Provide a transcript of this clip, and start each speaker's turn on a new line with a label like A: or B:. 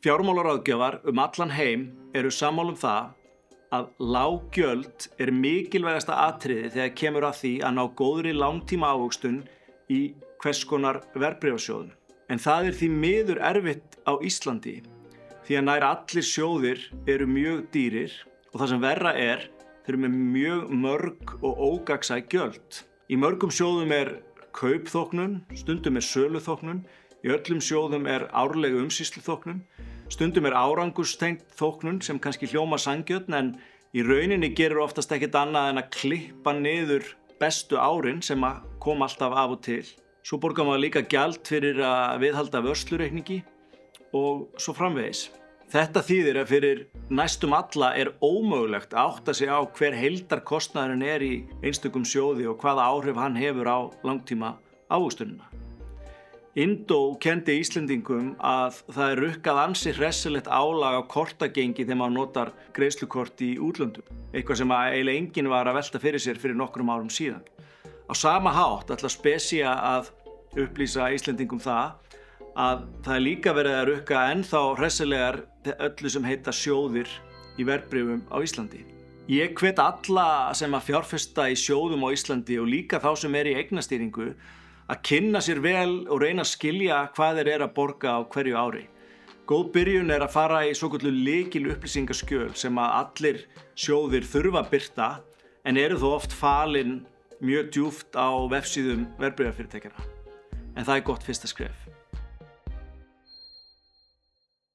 A: Fjármálaráðgjafar allan heim eru sammála það að lág gjöld mikilvægasta atriði þegar kemur að því að ná góðri langtíma ávöxtun í hvers konar verðbréfasjóðum. En það því miður erfitt á Íslandi því að nær allir sjóðir eru mjög dýrir og það sem verra þeir eru með mjög mörg og ógagnsæ gjöld. Í mörgum sjóðum kaupþóknun, stundum söluþóknun, í öllum sjóðum árleg umsýsluþóknun, stundum árangurstengt þóknun sem kannski hljóma sanngjörn en í rauninni gerir oftast ekkert annað en að klippa niður bestu árin sem koma alltaf af og til. Svo borgar maður líka gjald fyrir að viðhalda vörslureikningi og svo framvegis. Þetta þýðir að fyrir næstum alla ómögulegt að átta sig á hver heildarkostnaðurinn í einstökum sjóði og hvaða áhrif hann hefur á langtíma ávöxtunina. Indó kenndi Íslendingum að það rukkað ansi hressilegt álag á kortagengi þegar maður notar greiðslukort í útlöndum. Eitthvað sem eiginlega enginn var að velta fyrir sér fyrir nokkrum árum síðan. Á sama hátt ætlar Spesía að upplýsa Íslendingum það að það líka verið að rukka ennþá hressilegar öllu sem heita sjóðir í verðbréfum á Íslandi. Ég hvet alla sem að fjárfesta í sjóðum á Íslandi og líka þá sem í eignastýringu að kynna sér vel og reyna að skilja hvað þeir að borga á hverju ári. Góð byrjun að fara í svokölluð lykil upplýsingaskjöl sem að allir sjóðir þurfa að birta en eru þó oft falin mjög djúpt á vefsíðum verðbréfafyrirtækjanna. En það gott fyrsta skref.